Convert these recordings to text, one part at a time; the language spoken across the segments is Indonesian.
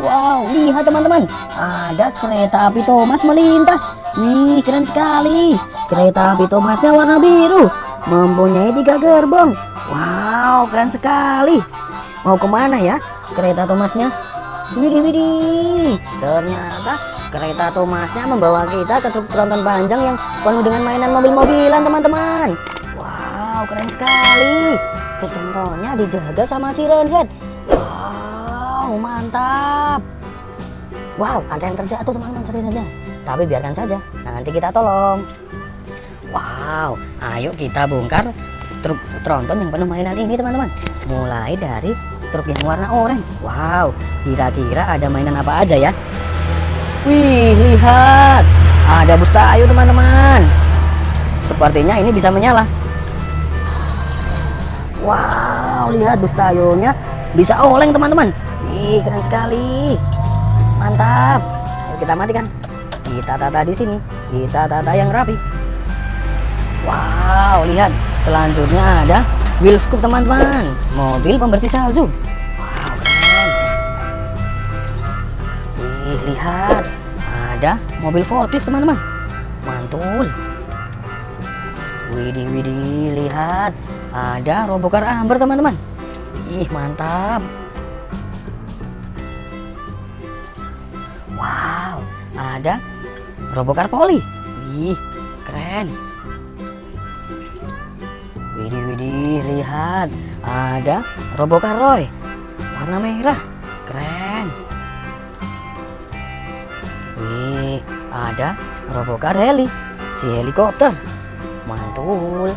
Wow, lihat teman-teman, ada kereta api Thomas melintas. Wih, keren sekali. Kereta api Thomasnya warna biru, mempunyai 3 gerbong. Wow, keren sekali. Mau kemana ya kereta Thomasnya? Widih, widih. Ternyata kereta Thomasnya membawa kita ke truk tronton panjang yang penuh dengan mainan mobil-mobilan, teman-teman. Wow, keren sekali. Truk trontonnya dijaga sama si Renhead. Wow, mantap. Wow, ada yang terjatuh teman-teman, Renheadnya. Tapi biarkan saja, nanti kita tolong. Wow, ayo kita bongkar truk tronton yang penuh mainan ini, teman-teman. Mulai dari truk yang warna orange. Wow, kira-kira ada mainan apa aja ya? Wih, lihat, ada bus tayo, teman-teman. Sepertinya ini bisa menyala. Wow, lihat bus tayonya bisa oleng, teman-teman. Ih, keren sekali. Mantap. Ayo kita matikan. Kita tata di sini. Kita tata yang rapi. Wow, lihat. Selanjutnya ada wheel scoop, teman-teman. Mobil pembersih salju. Wow, keren. Wih, lihat. Ada mobil forklift, teman-teman. Mantul. Widih, widih, lihat. Ada robokar Amber, teman-teman. Ih, mantap. Wow, ada robokar Poli. Wih, keren. Widih, widih, lihat. Ada robokar Roy warna merah. Keren. Wih, ada robokar Heli, si helikopter. Mantul.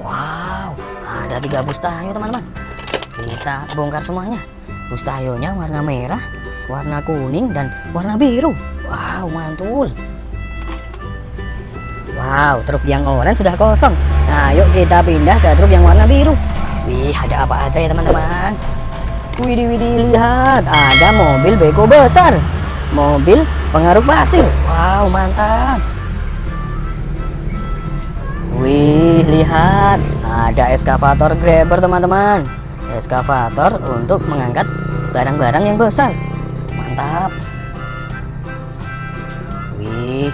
Wow, ada 3 bus tayo, teman-teman. Kita bongkar semuanya. Bus tayonya warna merah, warna kuning, dan warna biru. Wow, mantul. Wow, truk yang oranye sudah kosong. Nah, yuk kita pindah ke truk yang warna biru. Wih, ada apa aja ya, teman-teman? Widih, widih, lihat. Ada mobil beko besar. Mobil pengaruk pasir. Wow, mantap. Wih, lihat. Ada eskavator grabber, teman-teman. Eskavator untuk mengangkat barang-barang yang besar. Mantap. Wih,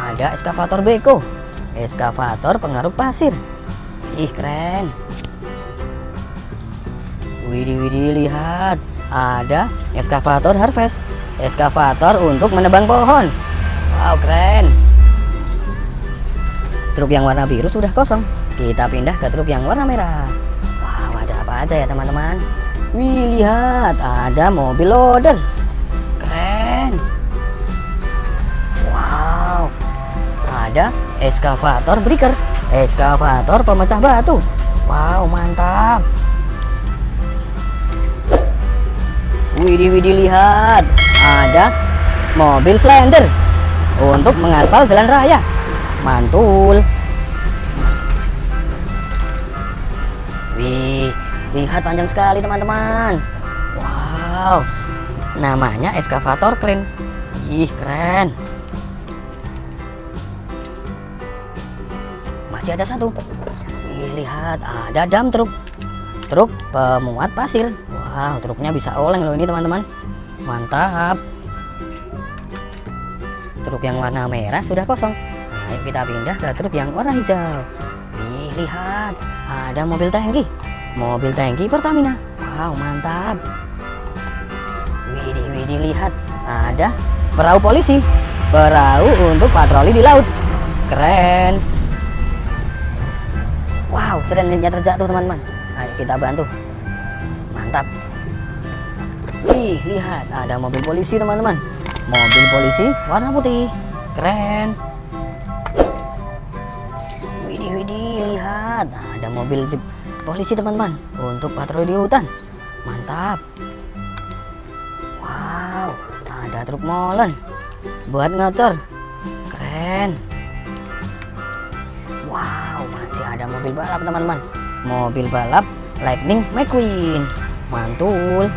ada eskavator beko. Eskavator pengaruk pasir. Ih, keren. Widih, widih, lihat. Ada eskavator harvest. Eskavator untuk menebang pohon. Wow, keren. Truk yang warna biru sudah kosong. Kita pindah ke truk yang warna merah. Wow, ada apa aja ya, teman-teman? Wih, lihat. Ada mobil loader. Keren. Wow. Ada eskavator breaker. Eskavator pemecah batu. Wow, mantap. Widih, widih, lihat. Ada mobil slender untuk mengaspal jalan raya. Mantul. Wih, lihat, panjang sekali, teman-teman. Wow, namanya eskavator crane. Ih, keren. Masih ada satu. Wih, lihat, ada dump truk. Truk pemuat pasir. Wow, truknya bisa oleng loh ini, teman-teman. Mantap. Truk yang warna merah sudah kosong. Ayo kita pindah ke truk yang warna hijau. Nih, lihat, ada mobil tangki. Mobil tangki Pertamina. Wow, mantap. Widih, widih, lihat, ada perahu polisi. Perahu untuk patroli di laut. Keren. Wow, serennya terjatuh, teman-teman. Ayo kita bantu. Mantap. Wih, lihat, ada mobil polisi, teman-teman. Mobil polisi warna putih. Keren. Widih, widih, lihat, ada mobil jeep polisi, teman-teman, untuk patroli di hutan. Mantap. Wow, ada truk molen buat ngocor. Keren. Wow, masih ada mobil balap, teman-teman. Mobil balap Lightning McQueen. Mantul.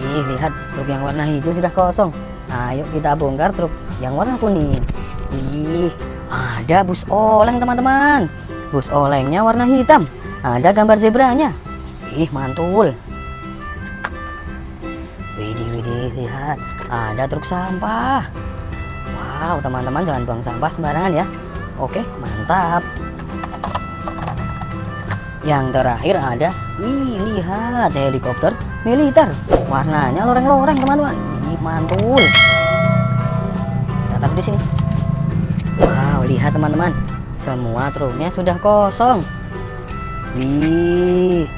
Ih, lihat, truk yang warna hijau sudah kosong. Ayo kita bongkar truk yang warna kuning. Ih, ada bus oleng, teman-teman. Bus olengnya warna hitam. Ada gambar zebranya. Ih, mantul. Widih, widih, lihat, ada truk sampah. Wow, teman-teman jangan buang sampah sembarangan ya. Oke, mantap. Yang terakhir ada, lihat helikopter militer. Warnanya loreng-loreng teman-teman. Ih, mantul. Kita taruh di sini. Wow, lihat teman-teman, semua truknya sudah kosong. Wih,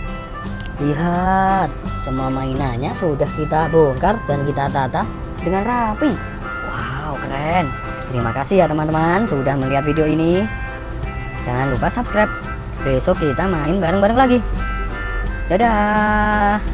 lihat, semua mainannya sudah kita bongkar dan kita tata dengan rapi. Wow, keren. Terima kasih ya teman-teman sudah melihat video ini. Jangan lupa subscribe. Besok kita main bareng-bareng lagi. Dadah.